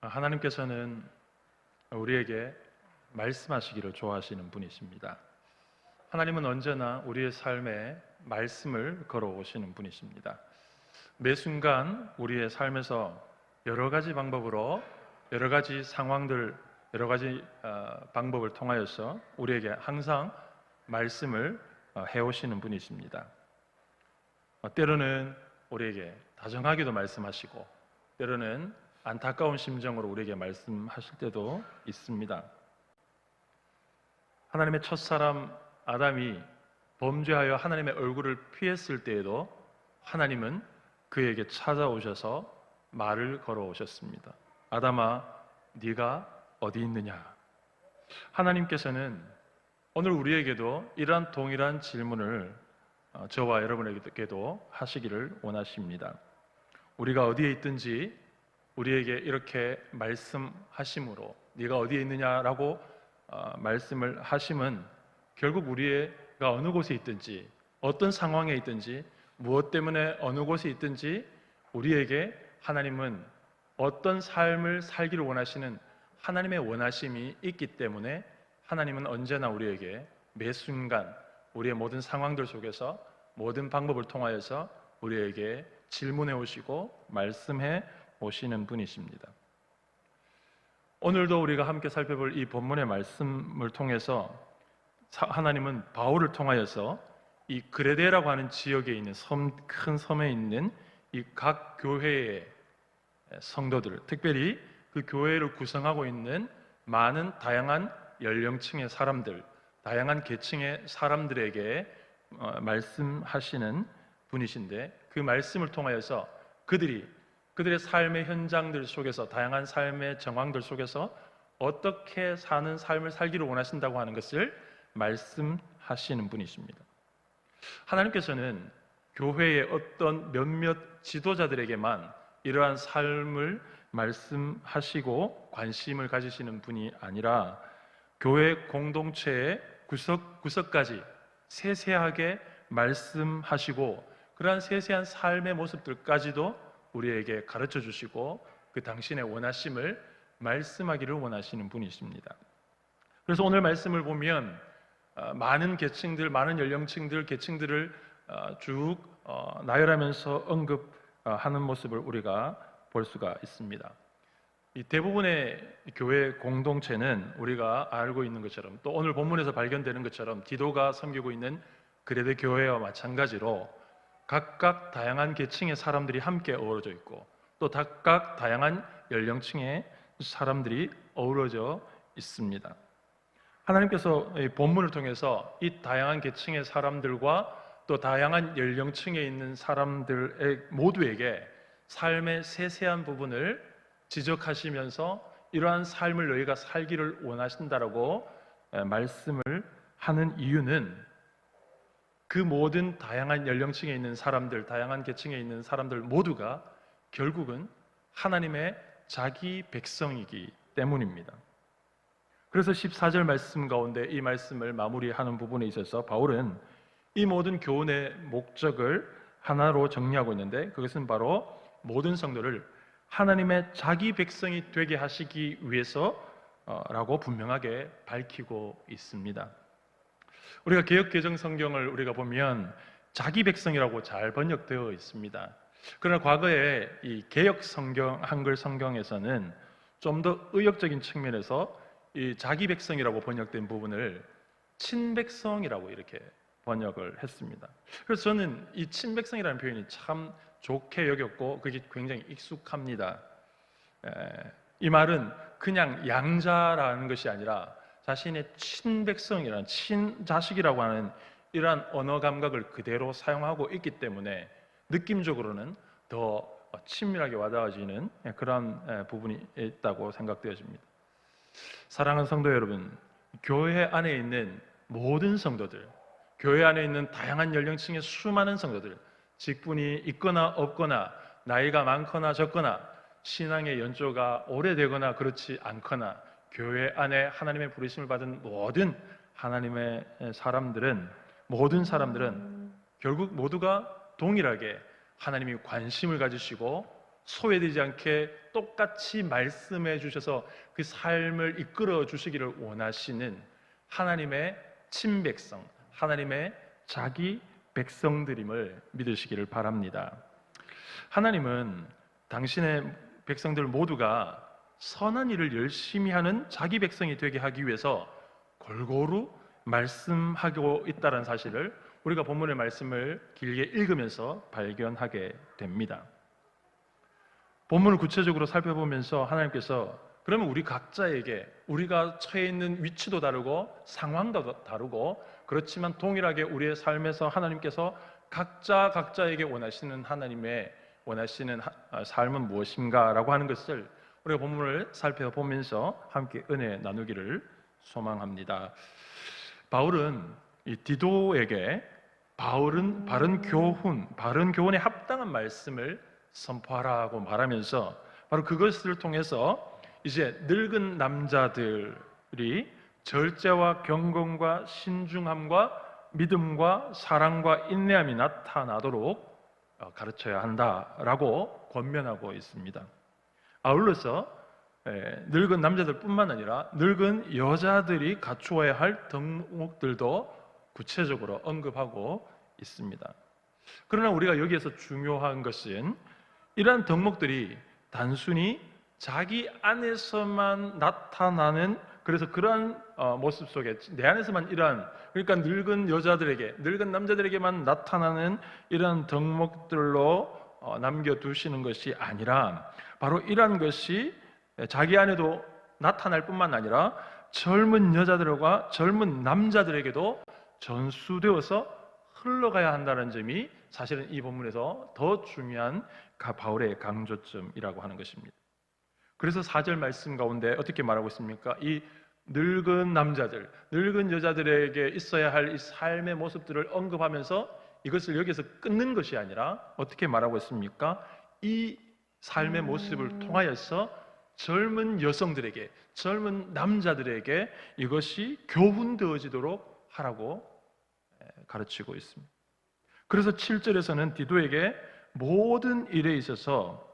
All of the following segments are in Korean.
하나님께서는 우리에게 말씀하시기를 좋아하시는 분이십니다. 하나님은 언제나 우리의 삶에 말씀을 걸어오시는 분이십니다. 매 순간 우리의 삶에서 여러 가지 방법으로 여러 가지 상황들, 여러 가지 방법을 통하여서 우리에게 항상 말씀을 해오시는 분이십니다. 때로는 우리에게 다정하게도 말씀하시고 때로는 안타까운 심정으로 우리에게 말씀하실 때도 있습니다. 하나님의 첫사람 아담이 범죄하여 하나님의 얼굴을 피했을 때에도 하나님은 그에게 찾아오셔서 말을 걸어오셨습니다. 아담아, 네가 어디 있느냐? 하나님께서는 오늘 우리에게도 이러한 동일한 질문을 저와 여러분에게도 하시기를 원하십니다. 우리가 어디에 있든지 우리에게 이렇게 말씀하심으로 네가 어디에 있느냐라고 말씀을 하심은 결국 우리가 어느 곳에 있든지 어떤 상황에 있든지 무엇 때문에 어느 곳에 있든지 우리에게 하나님은 어떤 삶을 살기를 원하시는 하나님의 원하심이 있기 때문에 하나님은 언제나 우리에게 매 순간 우리의 모든 상황들 속에서 모든 방법을 통하여서 우리에게 질문해 오시고 말씀해 오시는 분이십니다. 오늘도 우리가 함께 살펴볼 이 본문의 말씀을 통해서 하나님은 바울을 통하여서 이 그레데라고 하는 지역에 있는 큰 섬에 있는 이 각 교회의 성도들, 특별히 그 교회를 구성하고 있는 많은 다양한 연령층의 사람들, 다양한 계층의 사람들에게 말씀하시는 분이신데 그 말씀을 통하여서 그들의 삶의 현장들 속에서 다양한 삶의 정황들 속에서 어떻게 사는 삶을 살기를 원하신다고 하는 것을 말씀하시는 분이십니다. 하나님께서는 교회의 어떤 몇몇 지도자들에게만 이러한 삶을 말씀하시고 관심을 가지시는 분이 아니라 교회 공동체의 구석구석까지 세세하게 말씀하시고 그러한 세세한 삶의 모습들까지도 우리에게 가르쳐 주시고 그 당신의 원하심을 말씀하기를 원하시는 분이십니다. 그래서 오늘 말씀을 보면 많은 계층들, 많은 연령층들, 계층들을 쭉 나열하면서 언급하는 모습을 우리가 볼 수가 있습니다. 이 대부분의 교회 공동체는 우리가 알고 있는 것처럼 또 오늘 본문에서 발견되는 것처럼 디도가 섬기고 있는 그레데 교회와 마찬가지로 각각 다양한 계층의 사람들이 함께 어우러져 있고 또 각각 다양한 연령층의 사람들이 어우러져 있습니다. 하나님께서 이 본문을 통해서 이 다양한 계층의 사람들과 또 다양한 연령층에 있는 사람들의 모두에게 삶의 세세한 부분을 지적하시면서 이러한 삶을 너희가 살기를 원하신다라고 말씀을 하는 이유는 그 모든 다양한 연령층에 있는 사람들, 다양한 계층에 있는 사람들 모두가 결국은 하나님의 자기 백성이기 때문입니다. 그래서 14절 말씀 가운데 이 말씀을 마무리하는 부분에 있어서 바울은 이 모든 교훈의 목적을 하나로 정리하고 있는데 그것은 바로 모든 성도를 하나님의 자기 백성이 되게 하시기 위해서라고 분명하게 밝히고 있습니다. 우리가 개역개정 성경을 우리가 보면 자기 백성이라고 잘 번역되어 있습니다. 그러나 과거에 이 개역 성경, 한글 성경에서는 좀 더 의역적인 측면에서 이 자기 백성이라고 번역된 부분을 친백성이라고 이렇게 번역을 했습니다. 그래서 저는 이 친백성이라는 표현이 참 좋게 여겼고 그게 굉장히 익숙합니다. 이 말은 그냥 양자라는 것이 아니라 자신의 친백성이라는 친자식이라고 하는 이러한 언어 감각을 그대로 사용하고 있기 때문에 느낌적으로는 더 친밀하게 와닿아지는 그런 부분이 있다고 생각되어집니다. 사랑하는 성도 여러분, 교회 안에 있는 모든 성도들, 교회 안에 있는 다양한 연령층의 수많은 성도들, 직분이 있거나 없거나 나이가 많거나 적거나 신앙의 연조가 오래되거나 그렇지 않거나 교회 안에 하나님의 부르심을 받은 모든 하나님의 모든 사람들은 결국 모두가 동일하게 하나님이 관심을 가지시고 소외되지 않게 똑같이 말씀해 주셔서 그 삶을 이끌어 주시기를 원하시는 하나님의 친백성, 하나님의 자기 백성들임을 믿으시기를 바랍니다. 하나님은 당신의 백성들 모두가 선한 일을 열심히 하는 자기 백성이 되게 하기 위해서 골고루 말씀하고 있다는 사실을 우리가 본문의 말씀을 길게 읽으면서 발견하게 됩니다. 본문을 구체적으로 살펴보면서 하나님께서 그러면 우리 각자에게 우리가 처해 있는 위치도 다르고 상황도 다르고 그렇지만 동일하게 우리의 삶에서 하나님께서 각자에게 원하시는 하나님의 원하시는 삶은 무엇인가라고 하는 것을 우리가 본문을 살펴보면서 함께 은혜 나누기를 소망합니다. 바울은 이 디도에게 바른 교훈에 합당한 말씀을 선포하라고 말하면서 바로 그것을 통해서 이제 늙은 남자들이 절제와 경건과 신중함과 믿음과 사랑과 인내함이 나타나도록 가르쳐야 한다라고 권면하고 있습니다. 아울러서 늙은 남자들뿐만 아니라 늙은 여자들이 갖추어야 할 덕목들도 구체적으로 언급하고 있습니다. 그러나 우리가 여기에서 중요한 것은 이러한 덕목들이 단순히 자기 안에서만 나타나는 그래서 그러한 모습 속에 내 안에서만 이러한 그러니까 늙은 여자들에게 늙은 남자들에게만 나타나는 이러한 덕목들로 남겨두시는 것이 아니라 바로 이러한 것이 자기 안에도 나타날 뿐만 아니라 젊은 여자들과 젊은 남자들에게도 전수되어서 흘러가야 한다는 점이 사실은 이 본문에서 더 중요한 바울의 강조점이라고 하는 것입니다. 그래서 4절 말씀 가운데 어떻게 말하고 있습니까? 이 늙은 남자들, 늙은 여자들에게 있어야 할 이 삶의 모습들을 언급하면서 이것을 여기서 끊는 것이 아니라 어떻게 말하고 있습니까? 이 삶의 모습을 통하여서 젊은 여성들에게, 젊은 남자들에게 이것이 교훈되어지도록 하라고 가르치고 있습니다. 그래서 7절에서는 디도에게 모든 일에 있어서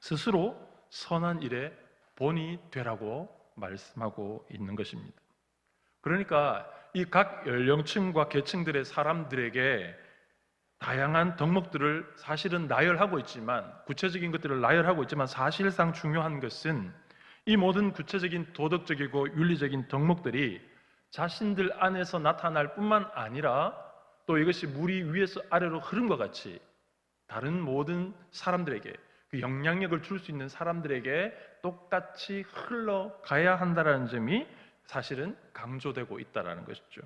스스로 선한 일에 본이 되라고 말씀하고 있는 것입니다. 그러니까 이 각 연령층과 계층들의 사람들에게 다양한 덕목들을 사실은 나열하고 있지만 구체적인 것들을 나열하고 있지만 사실상 중요한 것은 이 모든 구체적인 도덕적이고 윤리적인 덕목들이 자신들 안에서 나타날 뿐만 아니라 또 이것이 물이 위에서 아래로 흐름과 같이 다른 모든 사람들에게 그 영향력을 줄 수 있는 사람들에게 똑같이 흘러가야 한다는 점이 사실은 강조되고 있다는 것이죠.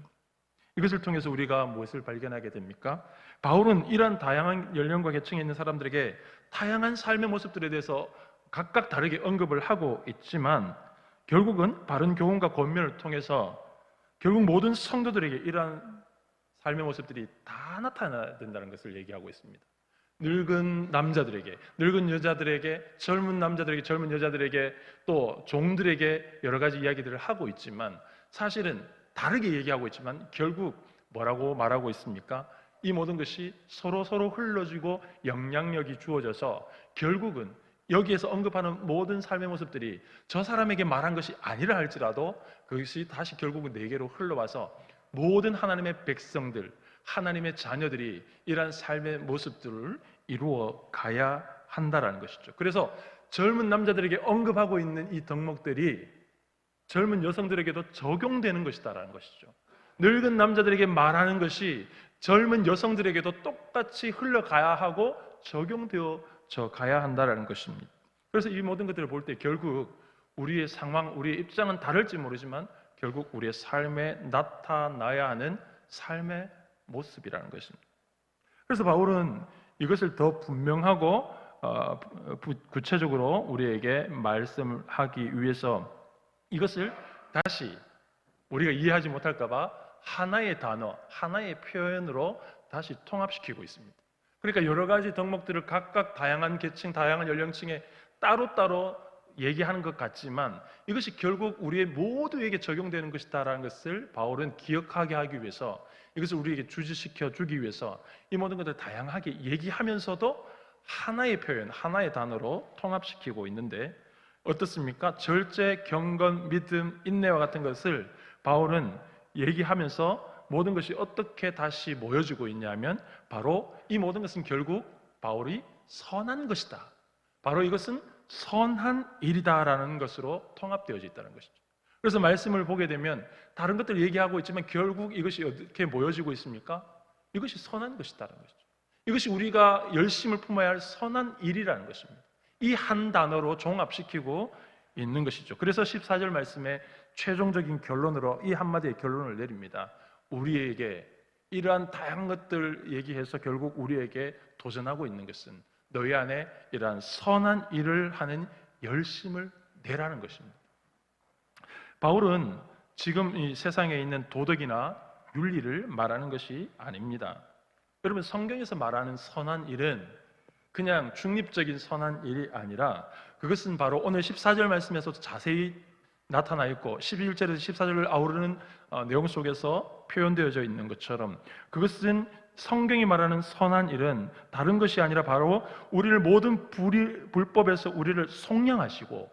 이것을 통해서 우리가 무엇을 발견하게 됩니까? 바울은 이러한 다양한 연령과 계층에 있는 사람들에게 다양한 삶의 모습들에 대해서 각각 다르게 언급을 하고 있지만 결국은 바른 교훈과 권면을 통해서 결국 모든 성도들에게 이러한 삶의 모습들이 다 나타나야 된다는 것을 얘기하고 있습니다. 늙은 남자들에게, 늙은 여자들에게, 젊은 남자들에게, 젊은 여자들에게 또 종들에게 여러 가지 이야기들을 하고 있지만 사실은 다르게 얘기하고 있지만 결국 뭐라고 말하고 있습니까? 이 모든 것이 서로 흘러지고 영향력이 주어져서 결국은 여기에서 언급하는 모든 삶의 모습들이 저 사람에게 말한 것이 아니라 할지라도 그것이 다시 결국은 내게로 흘러와서 모든 하나님의 백성들, 하나님의 자녀들이 이러한 삶의 모습들을 이루어 가야 한다라는 것이죠. 그래서 젊은 남자들에게 언급하고 있는 이 덕목들이 젊은 여성들에게도 적용되는 것이다라는 것이죠. 늙은 남자들에게 말하는 것이 젊은 여성들에게도 똑같이 흘러가야 하고 적용되어져 가야 한다라는 것입니다. 그래서 이 모든 것들을 볼 때 결국 우리의 상황, 우리의 입장은 다를지 모르지만 결국 우리의 삶에 나타나야 하는 삶의 모습이라는 것입니다. 그래서 바울은 이것을 더 분명하고 구체적으로 우리에게 말씀하기 위해서 이것을 다시 우리가 이해하지 못할까 봐 하나의 단어, 하나의 표현으로 다시 통합시키고 있습니다. 그러니까 여러 가지 덕목들을 각각 다양한 계층, 다양한 연령층에 따로따로 얘기하는 것 같지만 이것이 결국 우리의 모두에게 적용되는 것이다라는 것을 바울은 기억하게 하기 위해서 이것을 우리에게 주지시켜 주기 위해서 이 모든 것들을 다양하게 얘기하면서도 하나의 표현, 하나의 단어로 통합시키고 있는데 어떻습니까? 절제, 경건, 믿음, 인내와 같은 것을 바울은 얘기하면서 모든 것이 어떻게 다시 모여지고 있냐면 바로 이 모든 것은 결국 바울이 선한 것이다. 바로 이것은 선한 일이다라는 것으로 통합되어져 있다는 것이죠. 그래서 말씀을 보게 되면 다른 것들을 얘기하고 있지만 결국 이것이 어떻게 모여지고 있습니까? 이것이 선한 것이다라는 것이죠. 이것이 우리가 열심을 품어야 할 선한 일이라는 것입니다. 이 한 단어로 종합시키고 있는 것이죠. 그래서 14절 말씀에 최종적인 결론으로 이 한마디의 결론을 내립니다. 우리에게 이러한 다양한 것들 얘기해서 결국 우리에게 도전하고 있는 것은 너희 안에 이러한 선한 일을 하는 열심을 내라는 것입니다. 바울은 지금 이 세상에 있는 도덕이나 윤리를 말하는 것이 아닙니다. 여러분, 성경에서 말하는 선한 일은 그냥 중립적인 선한 일이 아니라 그것은 바로 오늘 14절 말씀에서도 자세히 나타나 있고 11절에서 14절을 아우르는 내용 속에서 표현되어져 있는 것처럼 그것은 성경이 말하는 선한 일은 다른 것이 아니라 바로 우리를 모든 불법에서 우리를 속량하시고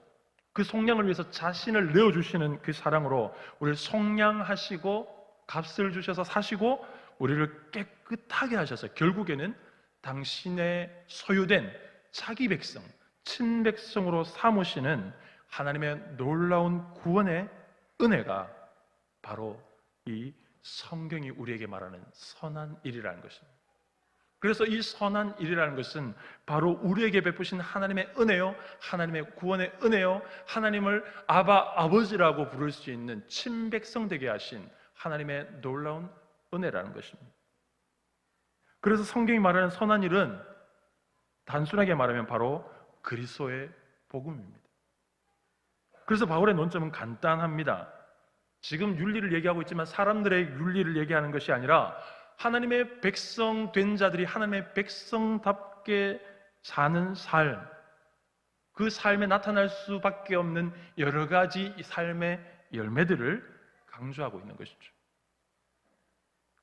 그 속량을 위해서 자신을 내어주시는 그 사랑으로 우리를 속량하시고 값을 주셔서 사시고 우리를 깨끗하게 하셔서 결국에는 당신의 소유된 자기 백성, 친백성으로 삼으시는 하나님의 놀라운 구원의 은혜가 바로 이 성경이 우리에게 말하는 선한 일이라는 것입니다. 그래서 이 선한 일이라는 것은 바로 우리에게 베푸신 하나님의 은혜요, 하나님의 구원의 은혜요, 하나님을 아버지라고 부를 수 있는 친백성 되게 하신 하나님의 놀라운 은혜라는 것입니다. 그래서 성경이 말하는 선한 일은 단순하게 말하면 바로 그리스도의 복음입니다. 그래서 바울의 논점은 간단합니다. 지금 윤리를 얘기하고 있지만 사람들의 윤리를 얘기하는 것이 아니라 하나님의 백성 된 자들이 하나님의 백성답게 사는 삶, 그 삶에 나타날 수밖에 없는 여러 가지 삶의 열매들을 강조하고 있는 것이죠.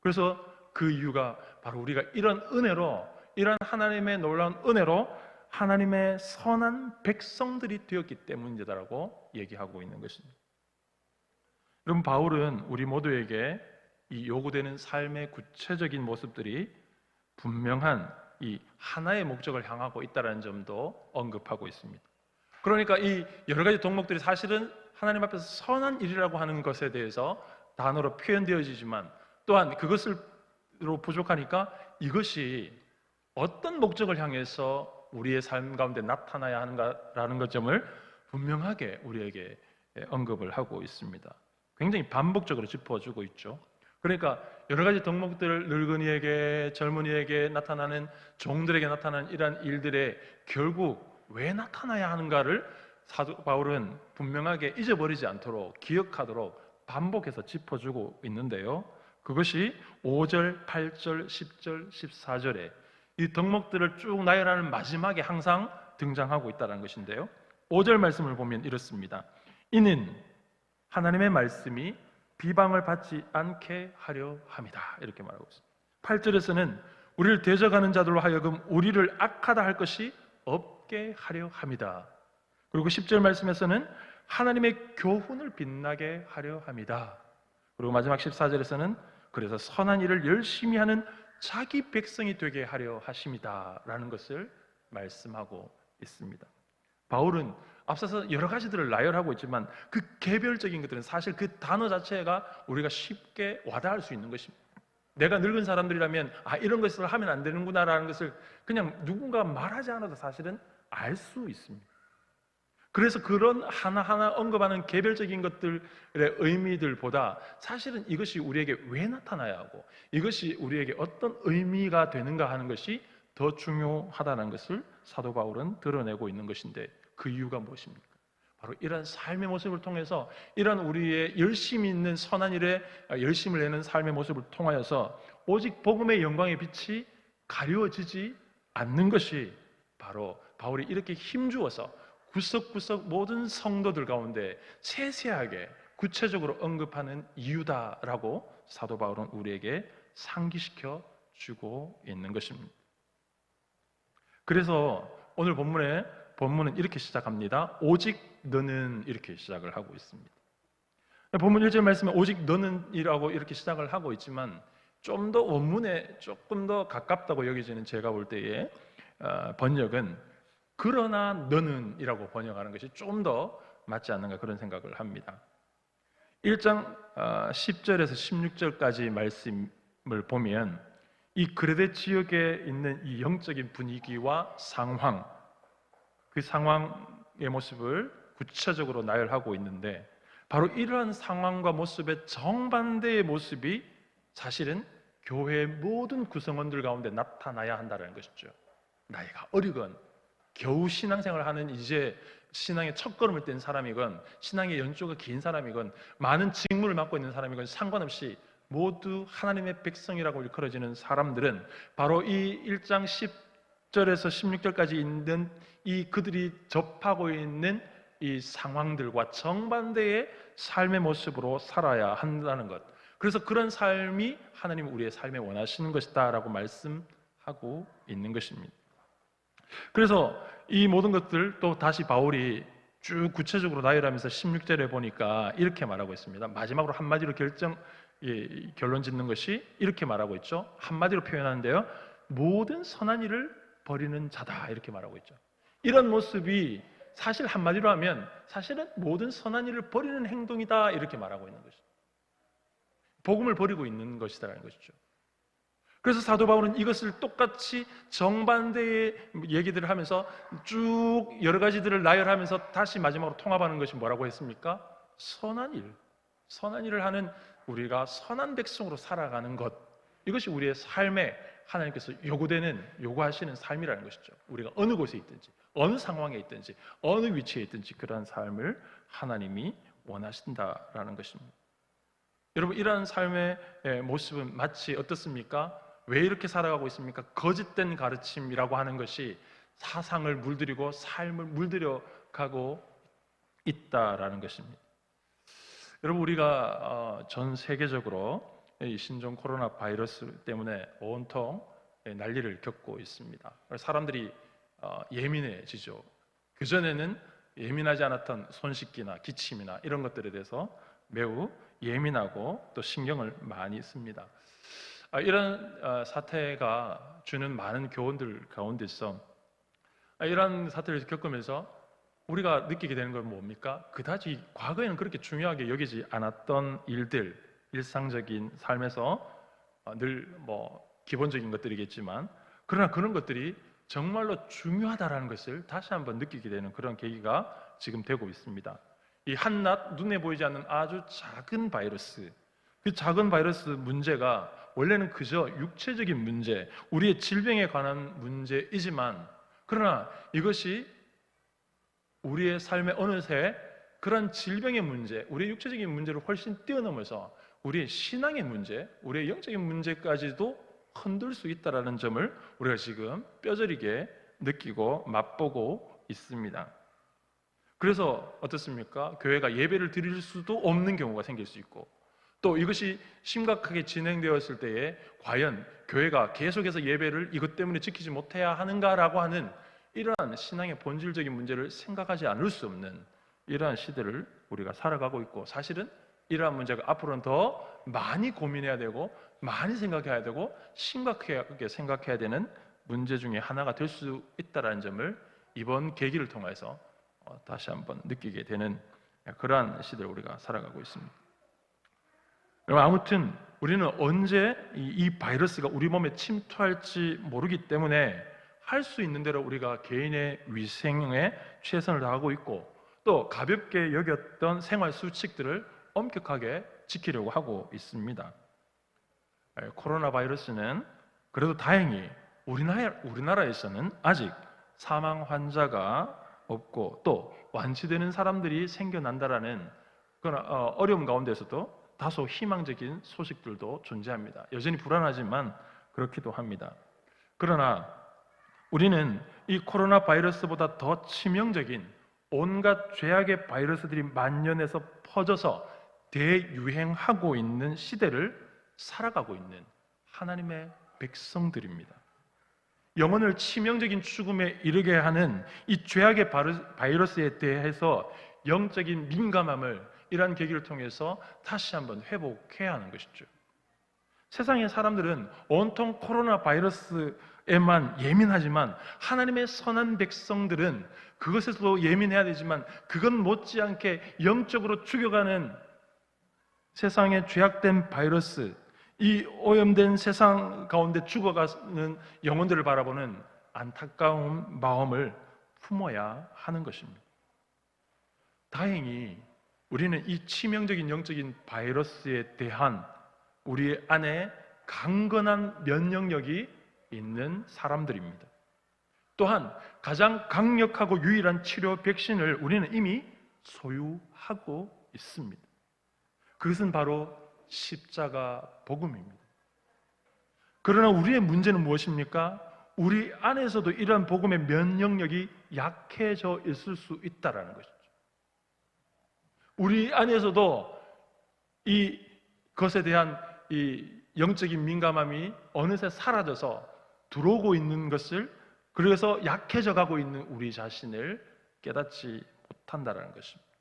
그래서 그 이유가 바로 우리가 이런 은혜로, 이런 하나님의 놀라운 은혜로 하나님의 선한 백성들이 되었기 때문이다라고 얘기하고 있는 것입니다. 여러분, 바울은 우리 모두에게 이 요구되는 삶의 구체적인 모습들이 분명한 이 하나의 목적을 향하고 있다는 점도 언급하고 있습니다. 그러니까 이 여러 가지 덕목들이 사실은 하나님 앞에서 선한 일이라고 하는 것에 대해서 단어로 표현되어지지만 또한 그것으로 부족하니까 이것이 어떤 목적을 향해서 우리의 삶 가운데 나타나야 하는가라는 것 점을 분명하게 우리에게 언급을 하고 있습니다. 굉장히 반복적으로 짚어주고 있죠. 그러니까 여러 가지 덕목들, 늙은이에게, 젊은이에게 나타나는, 종들에게 나타나는 이러한 일들에 결국 왜 나타나야 하는가를 사도 바울은 분명하게 잊어버리지 않도록, 기억하도록 반복해서 짚어주고 있는데요. 그것이 5절, 8절, 10절, 14절에 이 덕목들을 쭉 나열하는 마지막에 항상 등장하고 있다는 것인데요. 5절 말씀을 보면 이렇습니다. 이는 하나님의 말씀이 비방을 받지 않게 하려 함이다. 이렇게 말하고 있습니다. 8절에서는 우리를 대적하는 자들로 하여금 우리를 악하다 할 것이 없게 하려 함이다. 그리고 10절 말씀에서는 하나님의 교훈을 빛나게 하려 함이다. 그리고 마지막 14절에서는 그래서 선한 일을 열심히 하는 자기 백성이 되게 하려 하심이다 라는 것을 말씀하고 있습니다. 바울은 앞서서 여러 가지들을 나열하고 있지만 그 개별적인 것들은 사실 그 단어 자체가 우리가 쉽게 와닿을 수 있는 것입니다. 내가 늙은 사람들이라면 이런 것을 하면 안 되는구나라는 것을 그냥 누군가 말하지 않아도 사실은 알 수 있습니다. 그래서 그런 하나하나 언급하는 개별적인 것들의 의미들보다 사실은 이것이 우리에게 왜 나타나야 하고 이것이 우리에게 어떤 의미가 되는가 하는 것이 더 중요하다는 것을 사도 바울은 드러내고 있는 것인데 그 이유가 무엇입니까? 바로 이런 삶의 모습을 통해서 이런 우리의 열심히 있는 선한 일에 열심을 내는 삶의 모습을 통하여서 오직 복음의 영광의 빛이 가려지지 않는 것이 바로 바울이 이렇게 힘주어서 구석구석 모든 성도들 가운데 세세하게 구체적으로 언급하는 이유다라고 사도 바울은 우리에게 상기시켜 주고 있는 것입니다. 그래서 오늘 본문은 이렇게 시작합니다. 오직 너는, 이렇게 시작을 하고 있습니다. 본문 1절 말씀에 오직 너는이라고 이렇게 시작을 하고 있지만, 좀 더 원문에 조금 더 가깝다고 여겨지는, 제가 볼 때의 번역은 그러나 너는이라고 번역하는 것이 좀 더 맞지 않는가, 그런 생각을 합니다. 1장 10절에서 16절까지 말씀을 보면 이 그레데 지역에 있는 이 영적인 분위기와 상황, 그 상황의 모습을 구체적으로 나열하고 있는데, 바로 이러한 상황과 모습의 정반대의 모습이 사실은 교회의 모든 구성원들 가운데 나타나야 한다는 것이죠. 나이가 어리건 겨우 신앙생활을 하는, 이제 신앙의 첫걸음을 뗀 사람이건 신앙의 연조가 긴 사람이건 많은 직무를 맡고 있는 사람이건 상관없이 모두 하나님의 백성이라고 일컬어지는 사람들은 바로 이 1장 10절에서 16절까지 있는 이 그들이 접하고 있는 이 상황들과 정반대의 삶의 모습으로 살아야 한다는 것, 그래서 그런 삶이 하나님 우리의 삶에 원하시는 것이다 라고 말씀하고 있는 것입니다. 그래서 이 모든 것들 또 다시 바울이 쭉 구체적으로 나열하면서 16절에 보니까 이렇게 말하고 있습니다. 마지막으로 한마디로 결론 짓는 것이 이렇게 말하고 있죠. 한마디로 표현하는데요, 모든 선한 일을 버리는 자다, 이렇게 말하고 있죠. 이런 모습이 사실 한마디로 하면 사실은 모든 선한 일을 버리는 행동이다, 이렇게 말하고 있는 것이죠. 복음을 버리고 있는 것이다라는 것이죠. 그래서 사도 바울은 이것을 똑같이 정반대의 얘기들을 하면서 쭉 여러 가지들을 나열하면서 다시 마지막으로 통합하는 것이 뭐라고 했습니까? 선한 일. 선한 일을 하는, 우리가 선한 백성으로 살아가는 것, 이것이 우리의 삶에 하나님께서 요구하시는 삶이라는 것이죠. 우리가 어느 곳에 있든지, 어느 상황에 있든지, 어느 위치에 있든지 그러한 삶을 하나님이 원하신다라는 것입니다. 여러분, 이러한 삶의 모습은 마치 어떻습니까? 왜 이렇게 살아가고 있습니까? 거짓된 가르침이라고 하는 것이 사상을 물들이고 삶을 물들여 가고 있다라는 것입니다. 여러분, 우리가 전 세계적으로 이 신종 코로나 바이러스 때문에 온통 난리를 겪고 있습니다. 사람들이 예민해지죠. 그전에는 예민하지 않았던 손 씻기나 기침이나 이런 것들에 대해서 매우 예민하고 또 신경을 많이 씁니다. 이런 사태가 주는 많은 교훈들 가운데서 이런 사태를 겪으면서 우리가 느끼게 되는 건 뭡니까? 그다지 과거에는 그렇게 중요하게 여기지 않았던 일들, 일상적인 삶에서 늘 기본적인 것들이겠지만, 그러나 그런 것들이 정말로 중요하다라는 것을 다시 한번 느끼게 되는 그런 계기가 지금 되고 있습니다. 이 한낱 눈에 보이지 않는 아주 작은 바이러스, 그 작은 바이러스 문제가 원래는 그저 육체적인 문제, 우리의 질병에 관한 문제이지만, 그러나 이것이 우리의 삶에 어느새 그런 질병의 문제, 우리의 육체적인 문제를 훨씬 뛰어넘어서 우리의 신앙의 문제, 우리의 영적인 문제까지도 흔들 수 있다는 점을 우리가 지금 뼈저리게 느끼고 맛보고 있습니다. 그래서 어떻습니까? 교회가 예배를 드릴 수도 없는 경우가 생길 수 있고, 또 이것이 심각하게 진행되었을 때에 과연 교회가 계속해서 예배를 이것 때문에 지키지 못해야 하는가라고 하는 이러한 신앙의 본질적인 문제를 생각하지 않을 수 없는 이러한 시대를 우리가 살아가고 있고, 사실은 이러한 문제가 앞으로는 더 많이 고민해야 되고 많이 생각해야 되고 심각하게 생각해야 되는 문제 중에 하나가 될 수 있다는 점을 이번 계기를 통해서 다시 한번 느끼게 되는 그러한 시대를 우리가 살아가고 있습니다. 아무튼 우리는 언제 이 바이러스가 우리 몸에 침투할지 모르기 때문에 할 수 있는 대로 우리가 개인의 위생에 최선을 다하고 있고, 또 가볍게 여겼던 생활 수칙들을 엄격하게 지키려고 하고 있습니다. 코로나 바이러스는 그래도 다행히 우리나라에서는 아직 사망 환자가 없고 또 완치되는 사람들이 생겨난다라는 그런 어려움 가운데서도 다소 희망적인 소식들도 존재합니다. 여전히 불안하지만 그렇기도 합니다. 그러나 우리는 이 코로나 바이러스보다 더 치명적인 온갖 죄악의 바이러스들이 만연해서 퍼져서 대유행하고 있는 시대를 살아가고 있는 하나님의 백성들입니다. 영혼을 치명적인 죽음에 이르게 하는 이 죄악의 바이러스에 대해서 영적인 민감함을 이러한 계기를 통해서 다시 한번 회복해야 하는 것이죠. 세상의 사람들은 온통 코로나 바이러스에만 예민하지만 하나님의 선한 백성들은 그것에서도 예민해야 되지만 그것 못지않게 영적으로 죽여가는 세상의 죄악된 바이러스, 이 오염된 세상 가운데 죽어가는 영혼들을 바라보는 안타까운 마음을 품어야 하는 것입니다. 다행히 우리는 이 치명적인 영적인 바이러스에 대한 우리 안에 강건한 면역력이 있는 사람들입니다. 또한 가장 강력하고 유일한 치료 백신을 우리는 이미 소유하고 있습니다. 그것은 바로 십자가 복음입니다. 그러나 우리의 문제는 무엇입니까? 우리 안에서도 이러한 복음의 면역력이 약해져 있을 수 있다는 것이죠. 우리 안에서도 이 것에 대한 이 영적인 민감함이 어느새 사라져서 들어오고 있는 것을, 그래서 약해져 가고 있는 우리 자신을 깨닫지 못한다는 것입니다.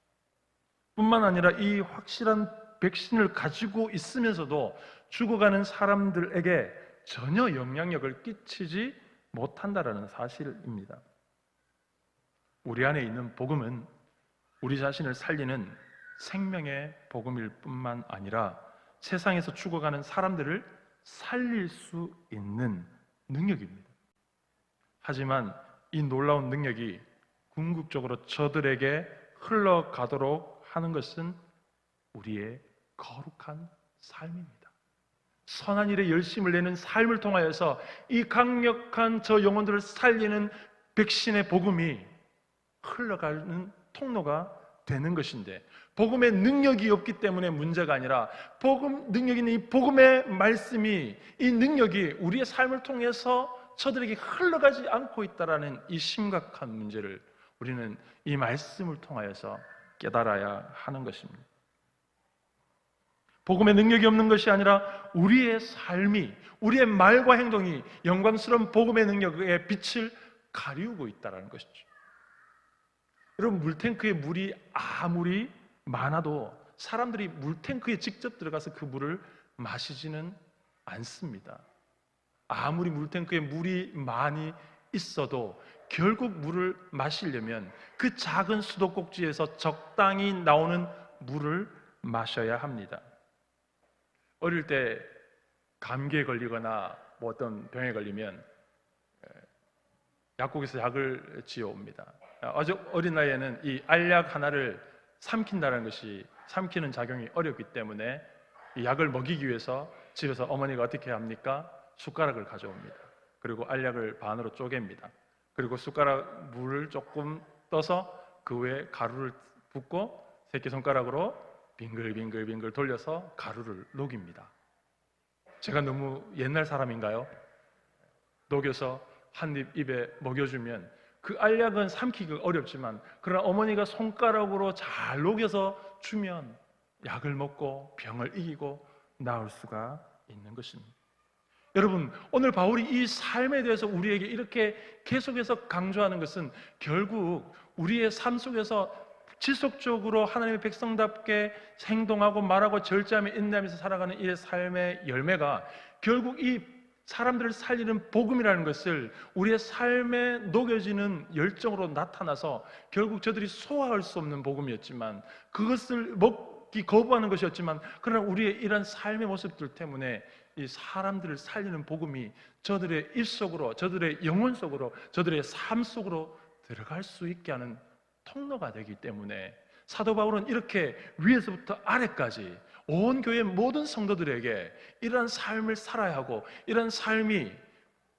뿐만 아니라 이 확실한 백신을 가지고 있으면서도 죽어가는 사람들에게 전혀 영향력을 끼치지 못한다는 사실입니다. 우리 안에 있는 복음은 우리 자신을 살리는 생명의 복음일 뿐만 아니라 세상에서 죽어가는 사람들을 살릴 수 있는 능력입니다. 하지만 이 놀라운 능력이 궁극적으로 저들에게 흘러가도록 하는 것은 우리의 거룩한 삶입니다. 선한 일에 열심을 내는 삶을 통하여서 이 강력한 저 영혼들을 살리는 백신의 복음이 흘러가는 통로가 되는 것인데, 복음의 능력이 없기 때문에 문제가 아니라 복음 능력이 있는 이 복음의 말씀이, 이 능력이 우리의 삶을 통해서 저들에게 흘러가지 않고 있다라는 이 심각한 문제를 우리는 이 말씀을 통하여서 깨달아야 하는 것입니다. 복음의 능력이 없는 것이 아니라 우리의 삶이, 우리의 말과 행동이 영광스러운 복음의 능력의 빛을 가리우고 있다는 것이죠. 여러분, 물탱크에 물이 아무리 많아도 사람들이 물탱크에 직접 들어가서 그 물을 마시지는 않습니다. 아무리 물탱크에 물이 많이 있어도 결국 물을 마시려면 그 작은 수도꼭지에서 적당히 나오는 물을 마셔야 합니다. 어릴 때 감기에 걸리거나 뭐 어떤 병에 걸리면 약국에서 약을 지어옵니다. 아주 어린 나이에는 이 알약 하나를 삼킨다는 것이, 삼키는 작용이 어렵기 때문에 이 약을 먹이기 위해서 집에서 어머니가 어떻게 합니까? 숟가락을 가져옵니다. 그리고 알약을 반으로 쪼갭니다. 그리고 숟가락 물을 조금 떠서 그 위에 가루를 붓고 새끼손가락으로 빙글빙글 돌려서 가루를 녹입니다. 제가 너무 옛날 사람인가요? 녹여서 한 입 입에 먹여주면 그 알약은 삼키기가 어렵지만, 그러나 어머니가 손가락으로 잘 녹여서 주면 약을 먹고 병을 이기고 나을 수가 있는 것입니다. 여러분, 오늘 바울이 이 삶에 대해서 우리에게 이렇게 계속해서 강조하는 것은 결국 우리의 삶 속에서 지속적으로 하나님의 백성답게 행동하고 말하고 절제하며 인내하면서 살아가는 이 삶의 열매가 결국 이 사람들을 살리는 복음이라는 것을 우리의 삶에 녹여지는 열정으로 나타나서 결국 저들이 소화할 수 없는 복음이었지만, 그것을 먹기 거부하는 것이었지만, 그러나 우리의 이런 삶의 모습들 때문에 이 사람들을 살리는 복음이 저들의 입속으로, 저들의 영혼 속으로, 저들의 삶 속으로 들어갈 수 있게 하는 통로가 되기 때문에 사도 바울은 이렇게 위에서부터 아래까지 온 교회 모든 성도들에게 이러한 삶을 살아야 하고, 이러한 삶이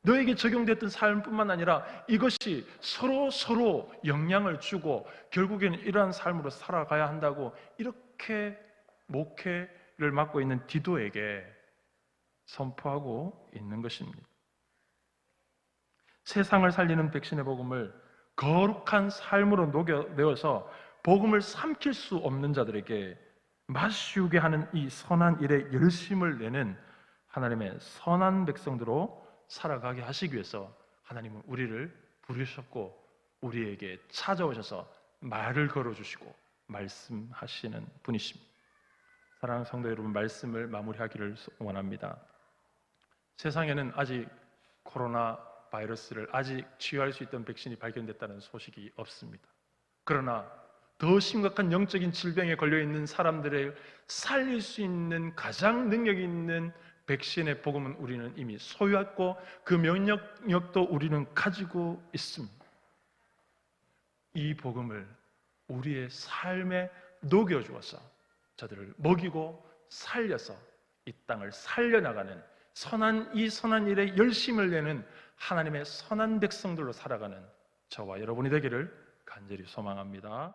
너에게 적용됐던 삶뿐만 아니라 이것이 서로 영향을 주고 결국에는 이러한 삶으로 살아가야 한다고 이렇게 목회를 맡고 있는 디도에게 선포하고 있는 것입니다. 세상을 살리는 백신의 복음을 거룩한 삶으로 녹여내어서 복음을 삼킬 수 없는 자들에게 마시우게 하는 이 선한 일에 열심을 내는 하나님의 선한 백성들로 살아가게 하시기 위해서 하나님은 우리를 부르셨고 우리에게 찾아오셔서 말을 걸어주시고 말씀하시는 분이십니다. 사랑하는 성도 여러분, 말씀을 마무리하기를 원합니다. 세상에는 아직 코로나 바이러스를 아직 치유할 수 있던 백신이 발견됐다는 소식이 없습니다. 그러나 더 심각한 영적인 질병에 걸려있는 사람들을 살릴 수 있는 가장 능력이 있는 백신의 복음은 우리는 이미 소유했고 그 면역력도 우리는 가지고 있습니다. 이 복음을 우리의 삶에 녹여주어서 저들을 먹이고 살려서 이 땅을 살려나가는 이 선한 일에 열심을 내는 하나님의 선한 백성들로 살아가는 저와 여러분이 되기를 간절히 소망합니다.